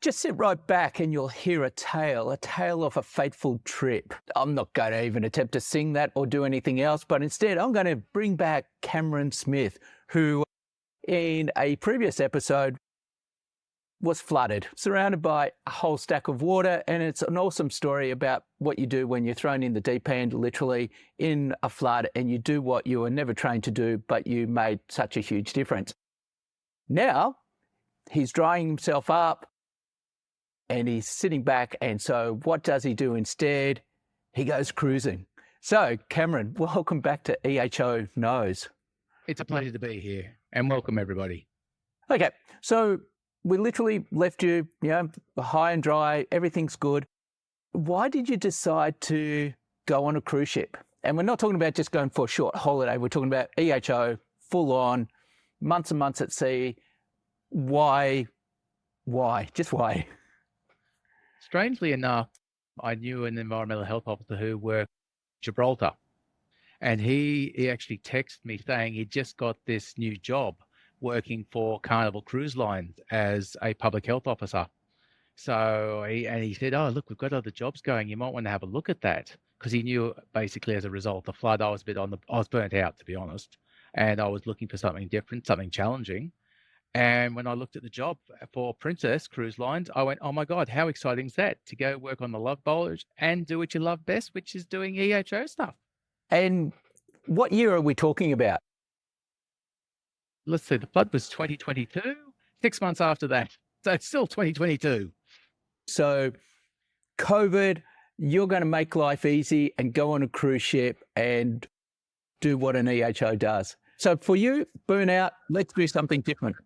Just sit right back and you'll hear a tale of a fateful trip. I'm not going to even attempt to sing that or do anything else, but instead I'm going to bring back Cameron Smith, who in a previous episode was flooded, surrounded by a whole stack of water. And it's an awesome story about what you do when you're thrown in the deep end, literally in a flood, and you do what you were never trained to do, but you made such a huge difference. Now he's drying himself up and he's sitting back. And so what does he do instead? He goes cruising. So Cameron, welcome back to EHO Knows. It's a pleasure to be here, and welcome everybody. Okay, so we literally left you, high and dry, everything's good. Why did you decide to go on a cruise ship? And we're not talking about just going for a short holiday. We're talking about EHO, full on, months and months at sea. Why? Just why? Strangely enough, I knew an environmental health officer who worked in Gibraltar, and he actually texted me saying he just got this new job working for Carnival Cruise Lines as a public health officer. So he said, "Oh, look, we've got other jobs going. You might want to have a look at that," because he knew basically as a result of the flood, I was burnt out, to be honest, and I was looking for something different, something challenging. And when I looked at the job for Princess Cruise Lines, I went, "Oh my God, how exciting is that? To go work on the Love Boat and do what you love best, which is doing EHO stuff." And what year are we talking about? Let's see, the flood was 2022, 6 months after that. So it's still 2022. So COVID, you're going to make life easy and go on a cruise ship and do what an EHO does. So for you, burnout, let's do something different.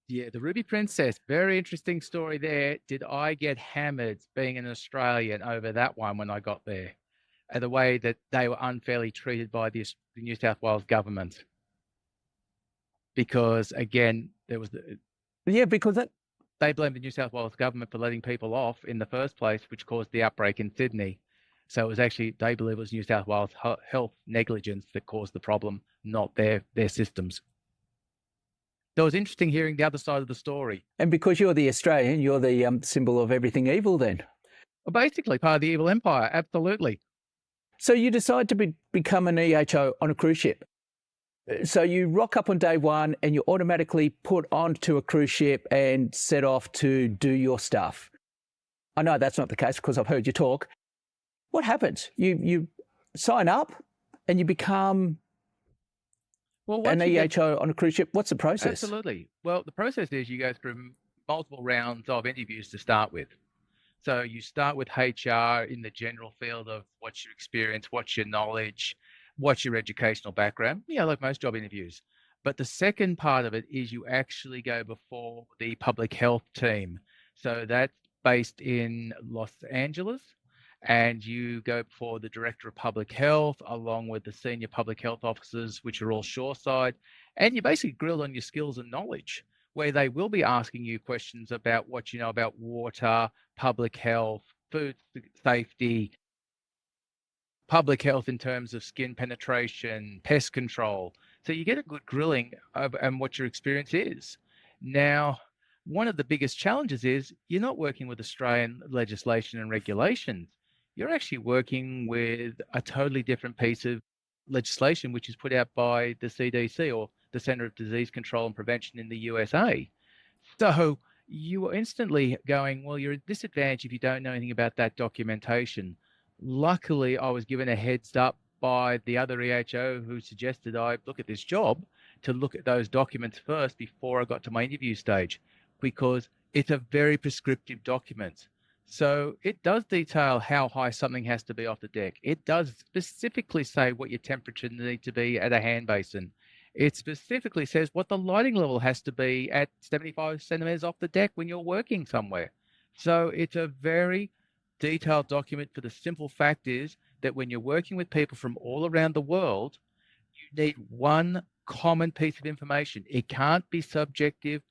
Yeah, the Ruby Princess, very interesting story there. Did I get hammered being an Australian over that one when I got there? And the way that they were unfairly treated by the New South Wales government. Because again, because they blamed the New South Wales government for letting people off in the first place, which caused the outbreak in Sydney. So it was actually, they believe it was New South Wales health negligence that caused the problem, not their systems. That was interesting hearing the other side of the story. And because you're the Australian, you're the symbol of everything evil then. Well, basically part of the evil empire, absolutely. So you decide to become an EHO on a cruise ship. So you rock up on day one and you're automatically put onto a cruise ship and set off to do your stuff. I know that's not the case because I've heard you talk. What happens? You sign up and you become an EHO on a cruise ship. What's the process? Absolutely. Well, the process is you go through multiple rounds of interviews to start with. So you start with HR in the general field of what's your experience, what's your knowledge, what's your educational background, like most job interviews. But the second part of it is you actually go before the public health team. So that's based in Los Angeles, and you go before the director of public health along with the senior public health officers, which are all shoreside, and you're basically grilled on your skills and knowledge, where they will be asking you questions about what you know about water, public health, food safety, public health in terms of skin penetration, pest control. So you get a good grilling and what your experience is. Now, one of the biggest challenges is you're not working with Australian legislation and regulations. You're actually working with a totally different piece of legislation, which is put out by the CDC, or the Center of Disease Control and Prevention in the USA. So you are instantly going, well, you're at a disadvantage if you don't know anything about that documentation. Luckily, I was given a heads up by the other EHO who suggested I look at this job to look at those documents first before I got to my interview stage, because it's a very prescriptive document. So it does detail how high something has to be off the deck. It does specifically say what your temperature needs to be at a hand basin. It specifically says what the lighting level has to be at 75 centimeters off the deck when you're working somewhere. So it's a very detailed document, for the simple fact is that when you're working with people from all around the world, you need one common piece of information. It can't be subjective,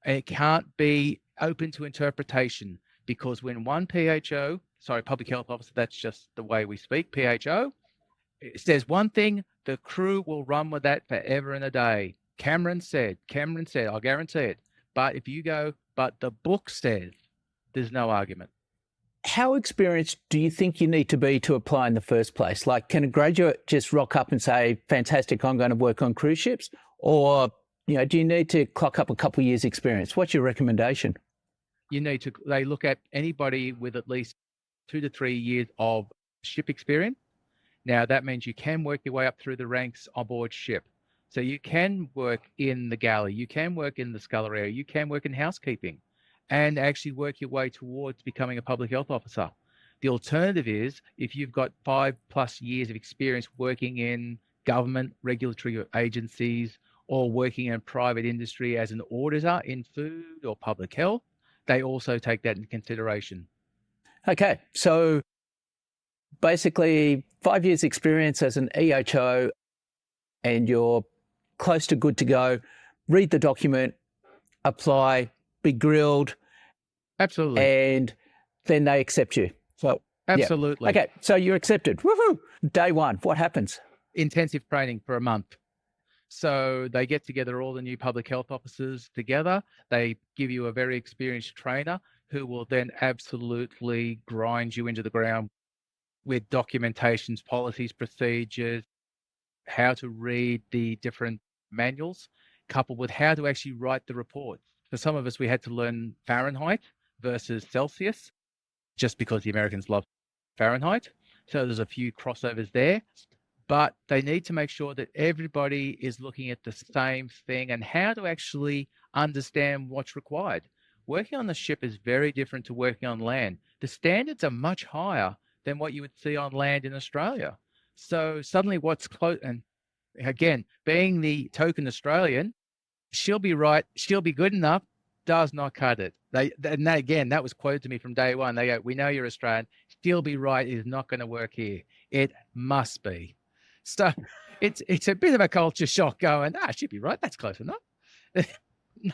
and it can't be open to interpretation, because when one public health officer, that's just the way we speak, PHO, it says one thing, the crew will run with that forever and a day. Cameron said, I'll guarantee it. But if you go but the book says there's no argument. How experienced do you think you need to be to apply in the first place? Like, can a graduate just rock up and say, fantastic, I'm going to work on cruise ships? Or, do you need to clock up a couple of years experience? What's your recommendation? They look at anybody with at least 2 to 3 years of ship experience. Now, that means you can work your way up through the ranks aboard ship. So you can work in the galley, you can work in the scullery area, you can work in housekeeping, and actually work your way towards becoming a public health officer. The alternative is if you've got 5+ years of experience working in government regulatory agencies or working in private industry as an auditor in food or public health, they also take that into consideration. Okay, so basically 5 years experience as an EHO and you're close to good to go, read the document, apply, be grilled. Absolutely. And then they accept you. So absolutely. Yeah. Okay, so you're accepted. Woohoo! Day one, what happens? Intensive training for a month. So they get together all the new public health officers together. They give you a very experienced trainer who will then absolutely grind you into the ground with documentations, policies, procedures, how to read the different manuals, coupled with how to actually write the reports. For some of us, we had to learn Fahrenheit versus Celsius, just because the Americans love Fahrenheit. So there's a few crossovers there, but they need to make sure that everybody is looking at the same thing and how to actually understand what's required. Working on the ship is very different to working on land. The standards are much higher than what you would see on land in Australia. So suddenly what's close, and again, being the token Australian, she'll be right, she'll be good enough, does not cut it. That was quoted to me from day one. They go, we know you're Australian, still be right is not going to work here. It must be. So it's a bit of a culture shock going, she'd be right, that's close enough.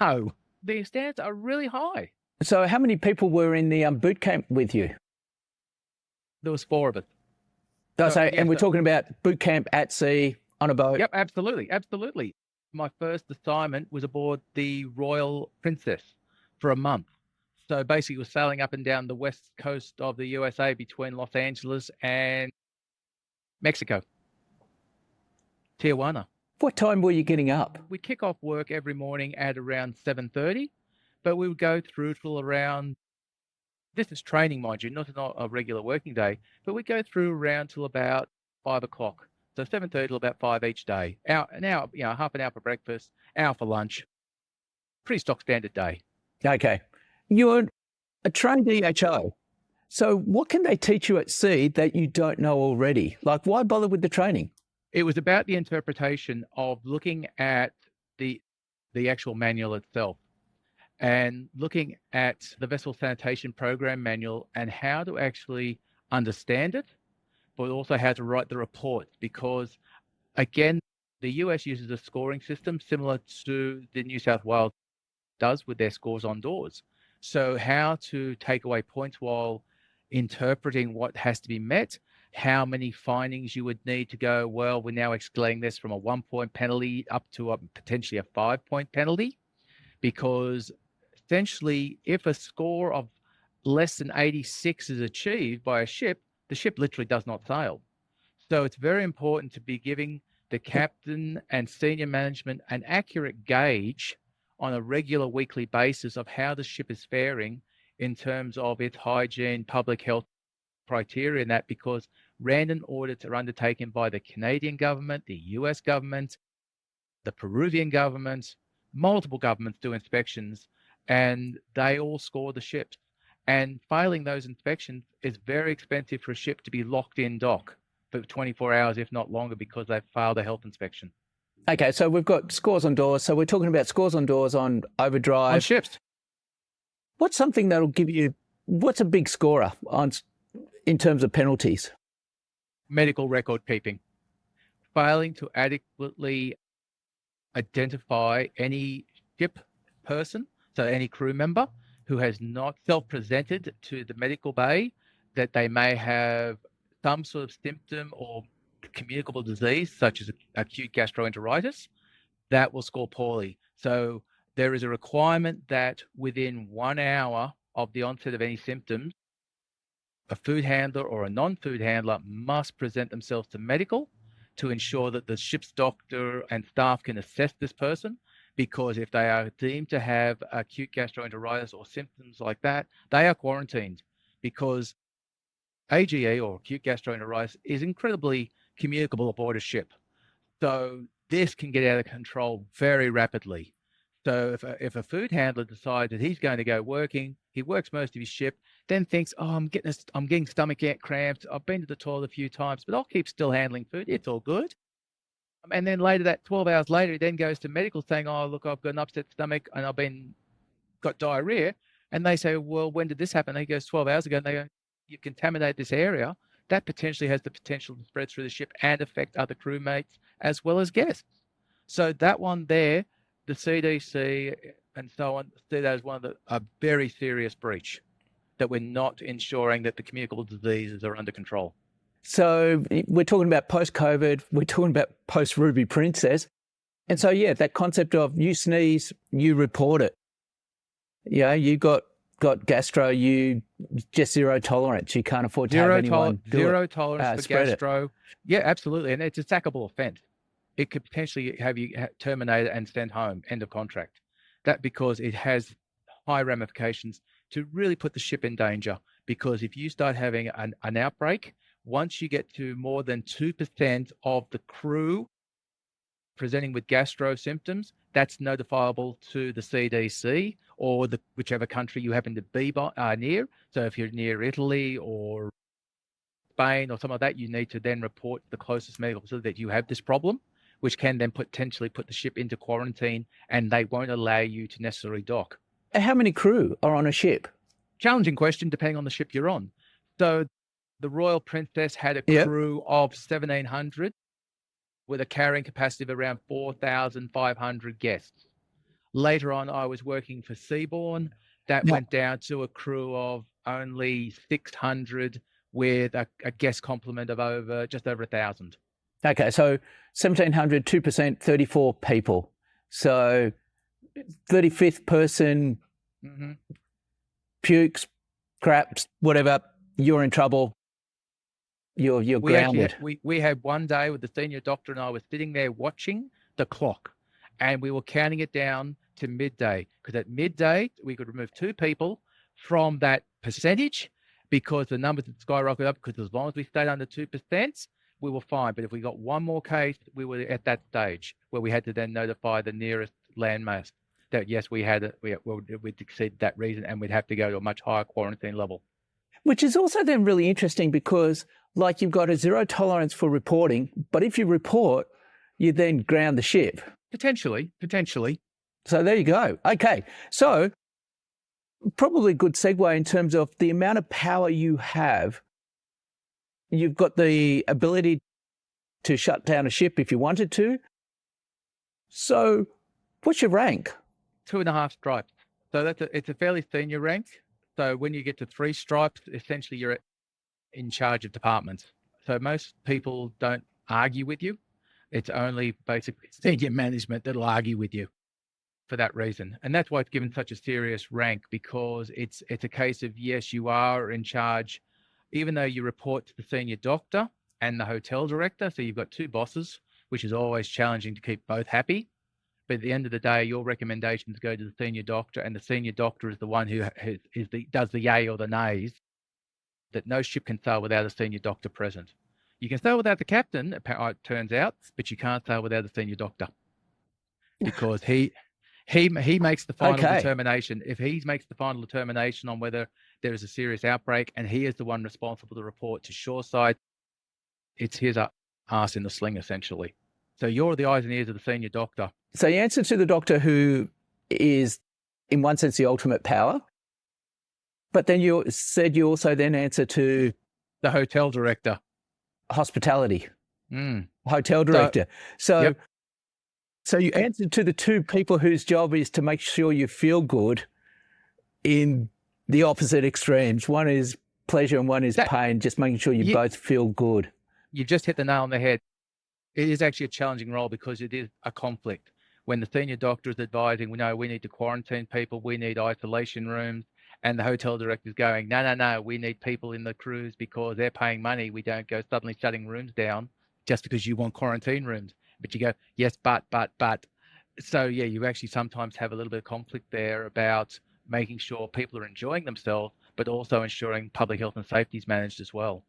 No, the standards are really high. So how many people were in the boot camp with you? There was 4 of us. And we're talking about boot camp at sea on a boat? Yep, absolutely, absolutely. My first assignment was aboard the Royal Princess for a month. So basically, we're sailing up and down the west coast of the USA between Los Angeles and Mexico, Tijuana. What time were you getting up? We'd kick off work every morning at around 7:30, but we would go through till around, this is training, mind you, not a regular working day, but we'd go through around till about 5 o'clock. So 7:30 till about 5 each day. Half an hour for breakfast, hour for lunch. Pretty stock standard day. Okay. You're a trained EHO. So what can they teach you at sea that you don't know already? Like, why bother with the training? It was about the interpretation of looking at the actual manual itself and looking at the Vessel Sanitation Program manual and how to actually understand it, but also how to write the report. Because, again, the US uses a scoring system similar to the New South Wales does with their scores on doors. So how to take away points while interpreting what has to be met, how many findings you would need to go, well, we're now escalating this from a 1-point penalty up to potentially a 5-point penalty, because essentially if a score of less than 86 is achieved by a ship, the ship literally does not sail. So it's very important to be giving the captain and senior management an accurate gauge on a regular weekly basis of how the ship is faring in terms of its hygiene, public health criteria, and that, because random audits are undertaken by the Canadian government, the US government, the Peruvian government, multiple governments do inspections, and they all score the ships. And failing those inspections is very expensive for a ship to be locked in dock for 24 hours, if not longer, because they've failed a health inspection. Okay, so we've got scores on doors. So we're talking about scores on doors on overdrive. On ships. What's something that'll give you, what's a big scorer in terms of penalties? Medical record keeping. Failing to adequately identify any ship person, so any crew member who has not self-presented to the medical bay that they may have some sort of symptom or communicable disease, such as acute gastroenteritis, that will score poorly. So there is a requirement that within 1 hour of the onset of any symptoms, a food handler or a non-food handler must present themselves to medical to ensure that the ship's doctor and staff can assess this person, because if they are deemed to have acute gastroenteritis or symptoms like that, they are quarantined, because AGE or acute gastroenteritis is incredibly communicable aboard a ship. So this can get out of control very rapidly. So if a food handler decides that he's going to go working, he works most of his shift, then thinks, oh, I'm getting stomach cramps. I've been to the toilet a few times, but I'll keep still handling food. It's all good. And then later, that 12 hours later, he then goes to medical saying, oh, look, I've got an upset stomach and I've got diarrhea. And they say, well, when did this happen? And he goes 12 hours ago. And they go, you contaminate this area. That potentially has the potential to spread through the ship and affect other crewmates as well as guests. So that one there, the CDC and so on, see that as a very serious breach, that we're not ensuring that the communicable diseases are under control. So we're talking about post-COVID, we're talking about post-Ruby Princess. And so, yeah, that concept of you sneeze, you report it. Yeah, you got gastro, you just zero tolerance. You can't afford to have anyone do zero it. tolerance for gastro. Yeah, absolutely. And it's a sackable offence. It could potentially have you terminated and sent home, end of contract. That because it has high ramifications to really put the ship in danger. Because if you start having an outbreak, once you get to more than 2% of the crew presenting with gastro symptoms, that's notifiable to the CDC or whichever country you happen to be near. So if you're near Italy or Spain or something like that, you need to then report to the closest medical facility that you have this problem, which can then potentially put the ship into quarantine, and they won't allow you to necessarily dock. How many crew are on a ship? Challenging question, depending on the ship you're on. So the Royal Princess had a crew of 1,700 with a carrying capacity of around 4,500 guests. Later on, I was working for Seabourn. That went down to a crew of only 600 with a guest complement of just over 1,000. Okay, so 1,700, 2%, 34 people. So 35th person pukes, craps, whatever, you're in trouble. You're grounded. We had one day with the senior doctor and I was sitting there watching the clock, and we were counting it down to midday, because at midday we could remove 2 people from that percentage, because the numbers had skyrocketed up, because as long as we stayed under 2%, we were fine. But if we got one more case, we were at that stage where we had to then notify the nearest landmass that yes, we'd exceeded that reason and we'd have to go to a much higher quarantine level. Which is also then really interesting, because like you've got a zero tolerance for reporting, but if you report, you then ground the ship. Potentially. So there you go. Okay. So probably a good segue in terms of the amount of power you have. You've got the ability to shut down a ship if you wanted to. So what's your rank? 2.5 stripes. So it's a fairly senior rank. So when you get to 3 stripes, essentially you're in charge of departments. So most people don't argue with you. It's only basically senior management that'll argue with you for that reason. And that's why it's given such a serious rank, because it's a case of, yes, you are in charge, even though you report to the senior doctor and the hotel director. So you've got 2 bosses, which is always challenging to keep both happy. But at the end of the day, your recommendations go to the senior doctor, and the senior doctor is the one who does the yay or the nays, that no ship can sail without a senior doctor present. You can sail without the captain, it turns out, but you can't sail without a senior doctor, because he makes the final determination. If he makes the final determination on whether there is a serious outbreak, and he is the one responsible to report to shoreside, it's his ass in the sling, essentially. So you're the eyes and ears of the senior doctor. So you answer to the doctor, who is, in one sense, the ultimate power. But then you said you also then answer to the hotel director. Hospitality. Hotel director. So you answer to the 2 people whose job is to make sure you feel good in the opposite extremes. One is pleasure and one is pain, just making sure you both feel good. You've just hit the nail on the head. It is actually a challenging role, because it is a conflict. when the senior doctor is advising, we know we need to quarantine people, we need isolation rooms, and the hotel director is going, no, we need people in the crews because they're paying money. We don't go suddenly shutting rooms down just because you want quarantine rooms. But you go, yes, but. So yeah, you actually sometimes have a little bit of conflict there about making sure people are enjoying themselves, but also ensuring public health and safety is managed as well.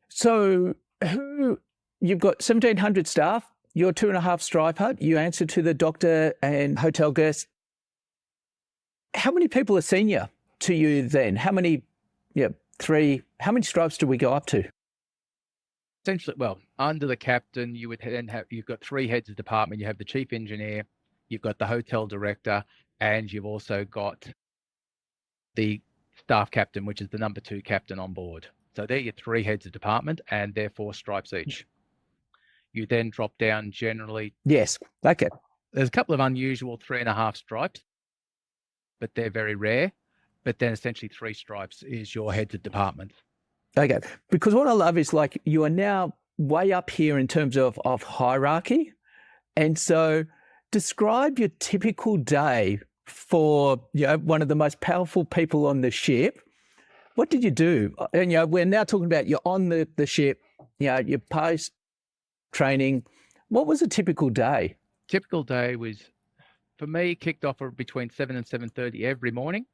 So you've got 1,700 staff, you're 2.5 Stripe Hut, you answer to the doctor and hotel guests. How many people are senior to you then? How many, how many stripes do we go up to? Essentially, well, under the captain, you would then you've got 3 heads of department. You have the chief engineer, you've got the hotel director, and you've also got the staff captain, which is the number 2 captain on board. So they're your 3 heads of department, and they're 4 stripes each. You then drop down generally. Yes. Okay. There's a couple of unusual 3.5 stripes, but they're very rare. But then essentially 3 stripes is your heads of department. Okay. Because what I love is like you are now way up here in terms of hierarchy. And so describe your typical day for one of the most powerful people on the ship. What did you do? And we're now talking about you're on the ship, you're post training. What was a typical day? Typical day was, for me, kicked off between 7 and 7:30 every morning.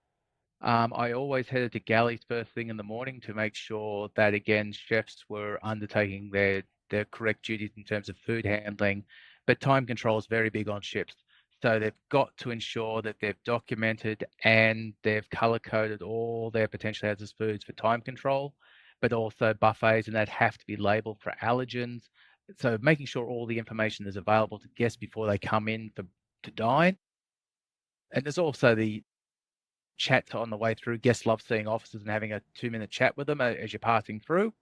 I always headed to galleys first thing in the morning to make sure that, again, chefs were undertaking their correct duties in terms of food handling, but time control is very big on ships. So they've got to ensure that they've documented and they've color-coded all their potential hazardous foods for time control, but also buffets, and that have to be labeled for allergens. So making sure all the information is available to guests before they come in to dine. And there's also the chat on the way through. Guests love seeing officers and having a 2-minute chat with them as you're passing through.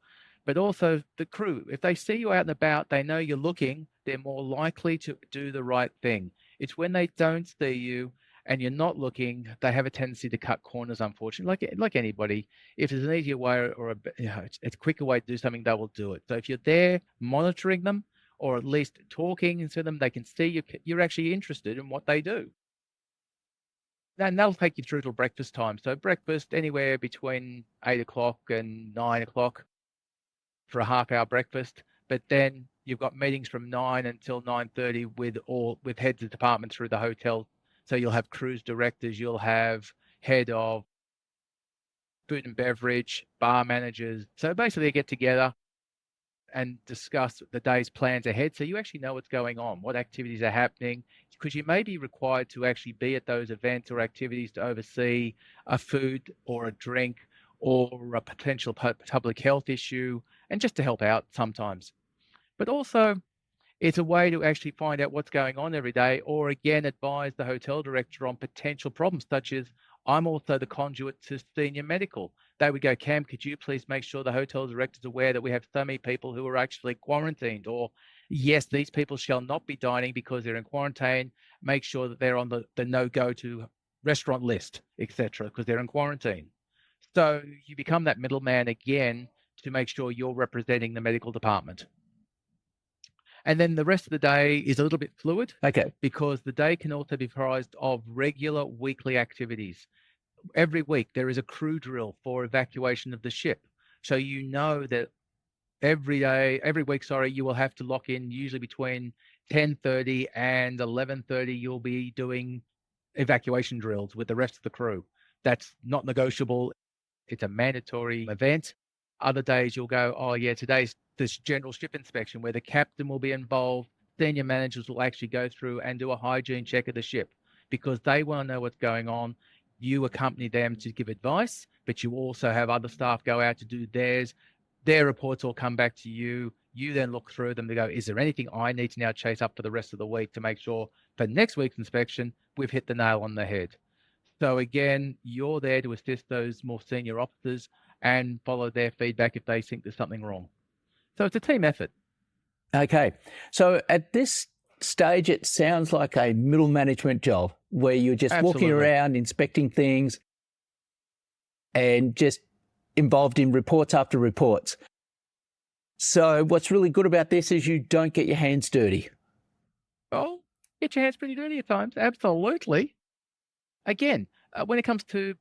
But also the crew, if they see you out and about, they know you're looking, they're more likely to do the right thing. It's when they don't see you and you're not looking, they have a tendency to cut corners, unfortunately, like anybody. If there's an easier way or it's a quicker way to do something, they will do it. So if you're there monitoring them, or at least talking to them, they can see you're actually interested in what they do. And that'll take you through till breakfast time. So breakfast anywhere between 8 o'clock and 9 o'clock for a half-hour breakfast. But then you've got meetings from 9 until 9:30 with heads of department through the hotel. So you'll have cruise directors, you'll have head of food and beverage, bar managers. So basically they get together and discuss the day's plans ahead, so you actually know what's going on, what activities are happening, because you may be required to actually be at those events or activities to oversee a food or a drink or a potential public health issue, and just to help out sometimes. But also, it's a way to actually find out what's going on every day, or again, advise the hotel director on potential problems, such as I'm also the conduit to senior medical. They would go, Cam, could you please make sure the hotel director is aware that we have so many people who are actually quarantined? Or, yes, these people shall not be dining because they're in quarantine. Make sure that they're on the no-go to restaurant list, etc., because they're in quarantine. So you become that middleman again to make sure you're representing the medical department. And then the rest of the day is a little bit fluid. Okay. Because the day can also be comprised of regular weekly activities. Every week there is a crew drill for evacuation of the ship. So you know that every week, you will have to lock in usually between 10:30 and 11:30. You'll be doing evacuation drills with the rest of the crew. That's not negotiable. It's a mandatory event. Other days you'll go, oh yeah, today's this general ship inspection where the captain will be involved. Senior managers will actually go through and do a hygiene check of the ship because they want to know what's going on. You accompany them to give advice, but you also have other staff go out to do theirs. Their reports will come back to you. You then look through them to go, is there anything I need to now chase up for the rest of the week to make sure for next week's inspection, we've hit the nail on the head. So again, you're there to assist those more senior officers and follow their feedback if they think there's something wrong. So it's a team effort. Okay. So at this stage, it sounds like a middle management job where you're just Absolutely. walking around, inspecting things and just involved in reports after reports. So what's really good about this is you don't get your hands dirty. Oh, Get your hands pretty dirty at times, absolutely. Again, when it comes to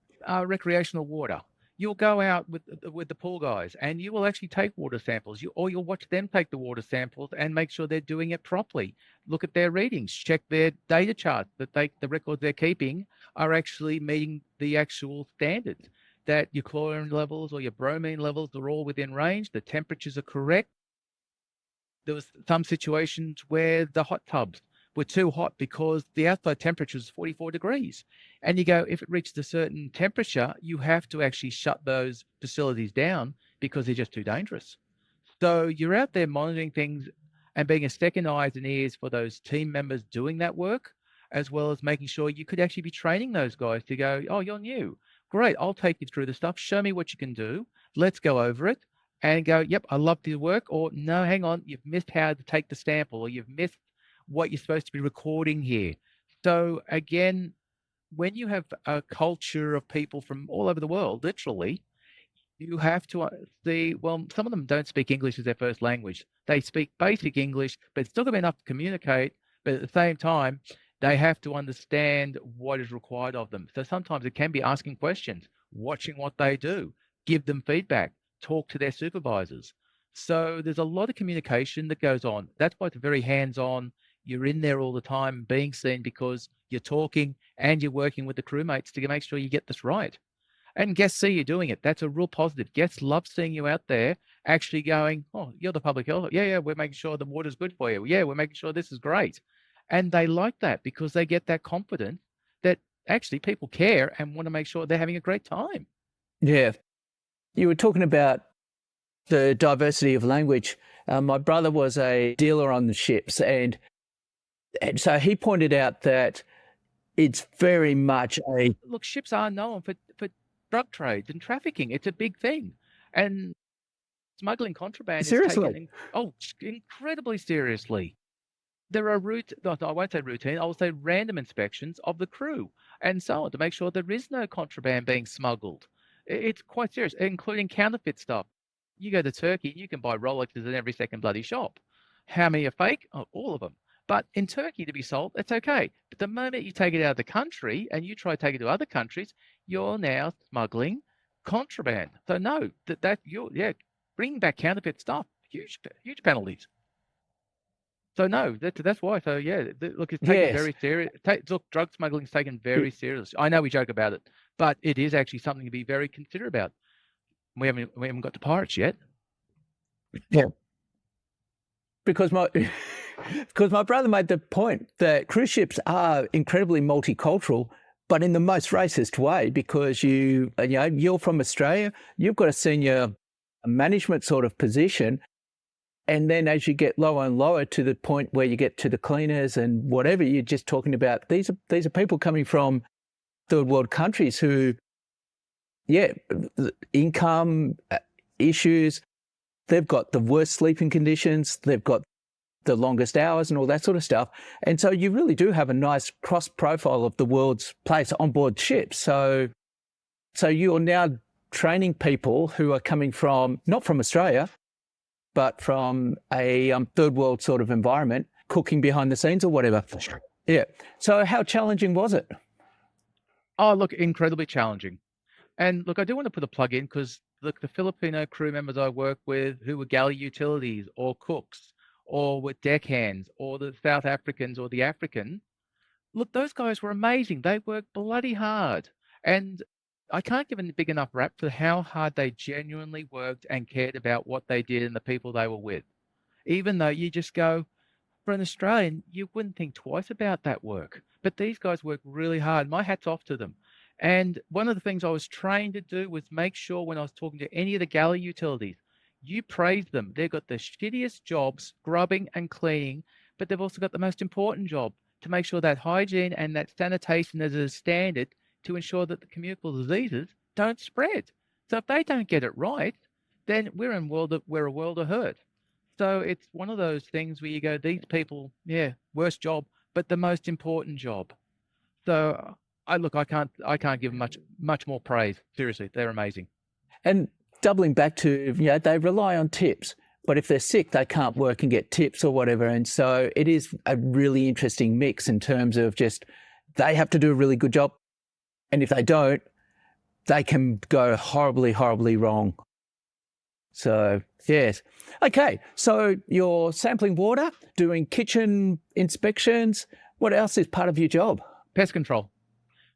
recreational water, you'll go out with the pool guys, and you will actually take water samples. Or you'll watch them take the water samples and make sure they're doing it properly. Look at their readings, check their data charts that the records they're keeping are actually meeting the actual standards. That your chlorine levels or your bromine levels are all within range. The temperatures are correct. There was some situations where the hot tubs were too hot because the outside temperature is 44 degrees. And you go, if it reaches a certain temperature, you have to actually shut those facilities down because they're just too dangerous. So you're out there monitoring things and being a second eyes and ears for those team members doing that work, as well as making sure you could actually be training those guys to go, oh, you're new. Great, I'll take you through the stuff. Show me what you can do. Let's go over it and go, yep, I love the work. Or no, hang on, you've missed how to take the sample, or you've missed what you're supposed to be recording here. So again, when you have a culture of people from all over the world, literally, you have to see, well, some of them don't speak English as their first language. They speak basic English, but it's still going to be enough to communicate. But at the same time, they have to understand what is required of them. So sometimes it can be asking questions, watching what they do, give them feedback, talk to their supervisors. So there's a lot of communication that goes on. That's why it's very hands-on. You're in there all the time being seen because you're talking and you're working with the crewmates to make sure you get this right. And guests see you doing it. That's a real positive. Guests love seeing you out there actually going, oh, you're the public health. Yeah, yeah, we're making sure the water's good for you. Yeah, we're making sure this is great. And they like that because they get that confidence that actually people care and want to make sure they're having a great time. Yeah. You were talking about the diversity of language. My brother was a dealer on the ships, and so he pointed out that it's very much a Look, ships are known for drug trades and trafficking. It's a big thing. And smuggling contraband is taken, incredibly seriously. There are I won't say routine, I will say random inspections of the crew and so on to make sure there is no contraband being smuggled. It's quite serious, including counterfeit stuff. You go to Turkey, you can buy Rolexes in every second bloody shop. How many are fake? Oh, all of them. But in Turkey to be sold, it's okay. But the moment you take it out of the country and you try to take it to other countries, you're now smuggling contraband. So no, bringing back counterfeit stuff, huge penalties. So no, that's why. So yeah, look, it's taken yes. very serious. Look, drug smuggling is taken very seriously. I know we joke about it, but it is actually something to be very considerate about. We haven't got to pirates yet. Yeah. Because my brother made the point that cruise ships are incredibly multicultural, but in the most racist way, because you're from Australia, you've got a senior management sort of position. And then as you get lower and lower to the point where you get to the cleaners and whatever, you're just talking about, these are people coming from third world countries who, income issues, they've got the worst sleeping conditions, they've got the longest hours and all that sort of stuff. And so you really do have a nice cross profile of the world's place on board ships. So you're now training people who are coming from, not from Australia, but from a third world sort of environment, cooking behind the scenes or whatever. Yeah. So how challenging was it? Oh, look, incredibly challenging. And look, I do want to put a plug in because look, the Filipino crew members I work with who were galley utilities or cooks or were deckhands or the South Africans or the African, look, those guys were amazing. They worked bloody hard. And I can't give a big enough rap for how hard they genuinely worked and cared about what they did and the people they were with. Even though you just go, for an Australian, you wouldn't think twice about that work. But these guys work really hard. My hat's off to them. And one of the things I was trained to do was make sure when I was talking to any of the galley utilities, you praise them. They've got the shittiest jobs, scrubbing and cleaning, but they've also got the most important job to make sure that hygiene and that sanitation is a standard to ensure that the communicable diseases don't spread. So if they don't get it right, then we're a world of hurt. So it's one of those things where you go, these people, worst job, but the most important job. So I can't give much more praise. Seriously, they're amazing. And doubling back to, they rely on tips. but if they're sick, they can't work and get tips or whatever. And so it is a really interesting mix in terms of just they have to do a really good job. And if they don't, they can go horribly, horribly wrong. So, yes. Okay, so you're sampling water, doing kitchen inspections. What else is part of your job? Pest control.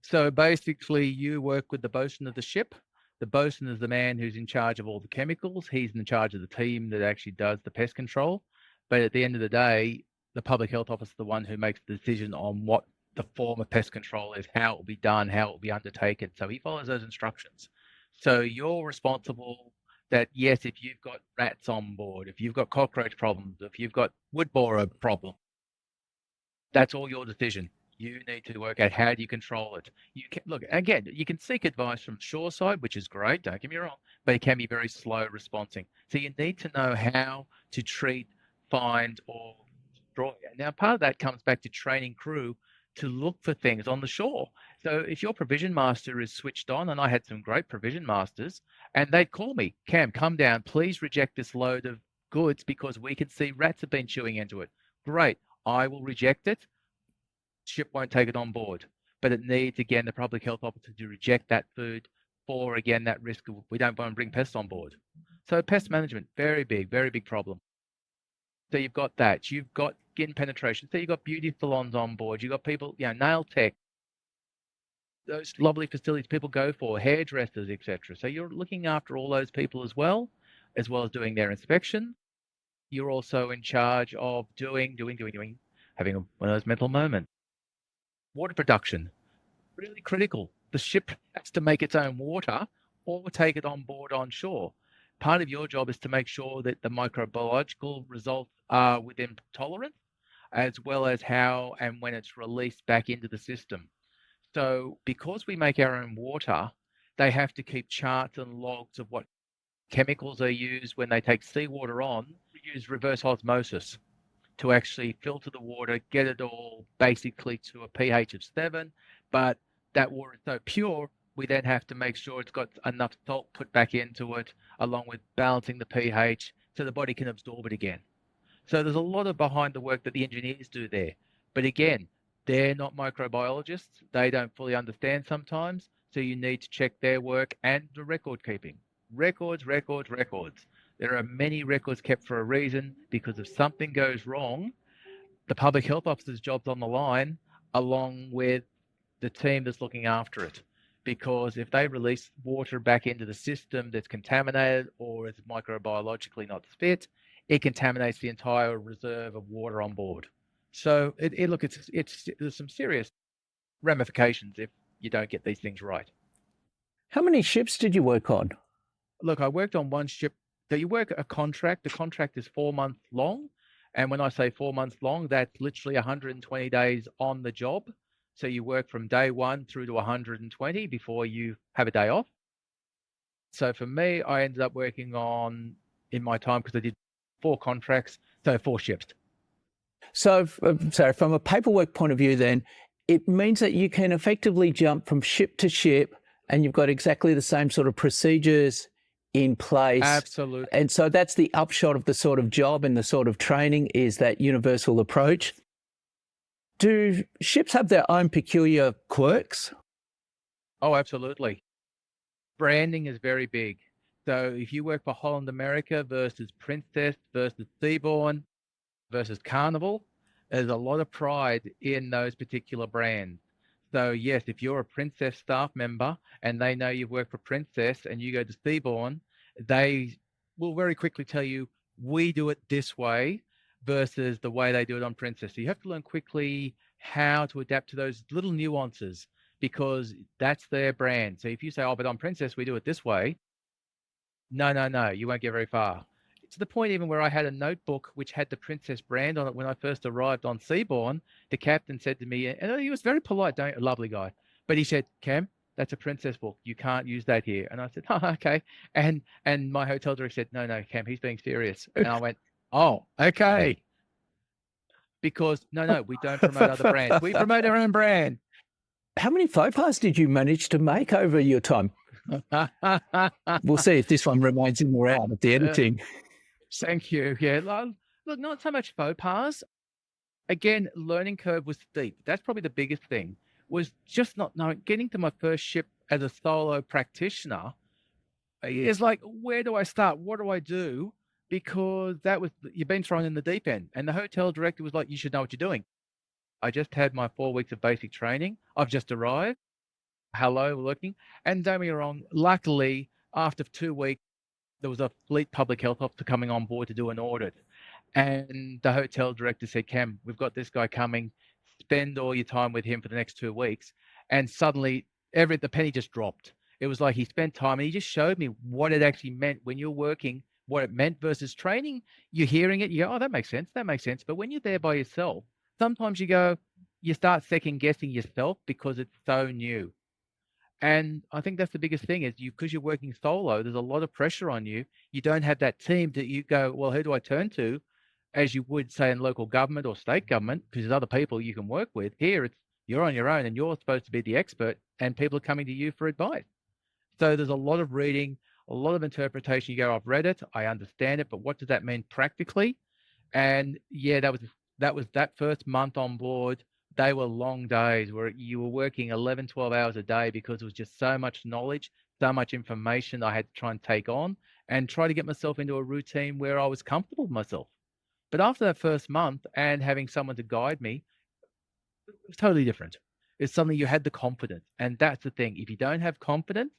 So basically, you work with the bosun of the ship. The bosun is the man who's in charge of all the chemicals. He's in charge of the team that actually does the pest control. But at the end of the day, the public health officer is the one who makes the decision on what the form of pest control is, how it will be done, how it will be undertaken. So he follows those instructions. So you're responsible that, yes, if you've got rats on board, if you've got cockroach problems, if you've got wood borer problem, that's all your decision. You need to work out how do you control it. You can look again. You can seek advice from shoreside, which is great. Don't get me wrong, but it can be very slow responding. So you need to know how to treat, find, or destroy. Now, part of that comes back to training crew to look for things on the shore. So if your provision master is switched on, and I had some great provision masters, and they'd call me, Cam, come down, please reject this load of goods because we can see rats have been chewing into it. Great, I will reject it. Ship won't take it on board, but it needs, again, the public health officer to reject that food for, again, that risk of we don't want to bring pests on board. So pest management, very big problem. So you've got that. You've got skin penetration. So you've got beauty salons on board. You've got people, nail tech, those lovely facilities people go for, hairdressers, etc. So you're looking after all those people as well as doing their inspection. You're also in charge of doing, having one of those mental moments. Water production, really critical. The ship has to make its own water or take it on board on shore. Part of your job is to make sure that the microbiological results are within tolerance, as well as how and when it's released back into the system. So because we make our own water, they have to keep charts and logs of what chemicals are used when they take seawater on. We use reverse osmosis to actually filter the water, get it all basically to a pH of 7, but that water is so pure, we then have to make sure it's got enough salt put back into it, along with balancing the pH so the body can absorb it again. So there's a lot of behind the work that the engineers do there. But again, they're not microbiologists. They don't fully understand sometimes. So you need to check their work and the record keeping. Records. There are many records kept for a reason, because if something goes wrong, the public health officer's job's on the line, along with the team that's looking after it. Because if they release water back into the system that's contaminated or is microbiologically not fit, it contaminates the entire reserve of water on board. So there's some serious ramifications if you don't get these things right. How many ships did you work on? Look, I worked on one ship. So you work a contract. The contract is 4 months long. And when I say 4 months long, that's literally 120 days on the job. So you work from day 1 through to 120 before you have a day off. So for me, I ended up working on, in my time, because I did 4 contracts, so 4 ships. So from a paperwork point of view then, it means that you can effectively jump from ship to ship and you've got exactly the same sort of procedures in place. Absolutely. And so that's the upshot of the sort of job and the sort of training, is that universal approach. Do ships have their own peculiar quirks? Oh, absolutely. Branding is very big. So if you work for Holland America versus Princess versus Seabourn versus Carnival, there's a lot of pride in those particular brands. So yes, if you're a Princess staff member and they know you've worked for Princess and you go to Seabourn, they will very quickly tell you, we do it this way versus the way they do it on Princess. So you have to learn quickly how to adapt to those little nuances, because that's their brand. So if you say, oh, but on Princess, we do it this way. No, you won't get very far. To the point even where I had a notebook which had the Princess brand on it when I first arrived on Seabourn. The captain said to me, and he was very polite, a lovely guy, but he said, Cam, that's a Princess book. You can't use that here. And I said, oh, okay. And my hotel director said, no, Cam, he's being serious. And I went, oh, okay. Because no, we don't promote other brands. We promote our own brand. How many faux pas did you manage to make over your time? We'll see if this one remains in or out at the editing. Thank you. Yeah, look, not so much faux pas. Again, learning curve was steep. That's probably the biggest thing, was just not knowing. Getting to my first ship as a solo practitioner is like, where do I start? What do I do? Because you've been thrown in the deep end. And the hotel director was like, you should know what you're doing. I just had my 4 weeks of basic training. I've just arrived. Hello, looking. And don't get me wrong, luckily, after 2 weeks, there was a fleet public health officer coming on board to do an audit. And the hotel director said, Cam, we've got this guy coming. Spend all your time with him for the next 2 weeks. And suddenly, the penny just dropped. It was like he spent time and he just showed me what it actually meant when you're working, what it meant versus training. You're hearing it, you go, oh, that makes sense. That makes sense. But when you're there by yourself, sometimes you start second guessing yourself because it's so new. And I think that's the biggest thing is because you're working solo, there's a lot of pressure on you. You don't have that team that you go, well, who do I turn to? As you would say in local government or state government, because there's other people you can work with. Here, you're on your own and you're supposed to be the expert and people are coming to you for advice. So there's a lot of reading, a lot of interpretation. You go, I've read it, I understand it, but what does that mean practically? And yeah, that was that first month on board. They were long days where you were working 11, 12 hours a day because it was just so much knowledge, so much information I had to try and take on and try to get myself into a routine where I was comfortable with myself. But after that first month and having someone to guide me, it was totally different. It's suddenly you had the confidence. And that's the thing. If you don't have confidence,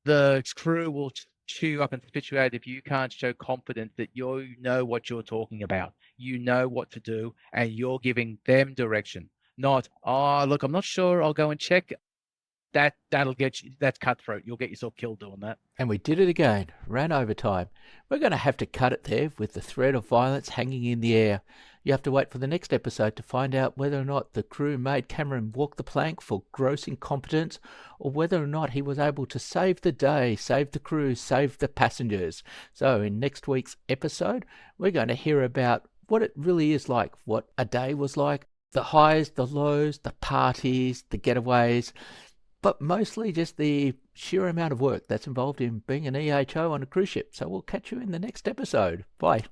the crew will chew you up and spit you out if you can't show confidence that you know what you're talking about, you know what to do, and you're giving them direction. Not, oh, look, I'm not sure. I'll go and check. That'll get you. That's cutthroat. You'll get yourself killed doing that. And we did it again, ran over time. We're going to have to cut it there with the threat of violence hanging in the air. You have to wait for the next episode to find out whether or not the crew made Cameron walk the plank for gross incompetence, or whether or not he was able to save the day, save the crew, save the passengers. So in next week's episode, we're going to hear about what it really is like, what a day was like, the highs, the lows, the parties, the getaways, but mostly just the sheer amount of work that's involved in being an EHO on a cruise ship. So we'll catch you in the next episode. Bye.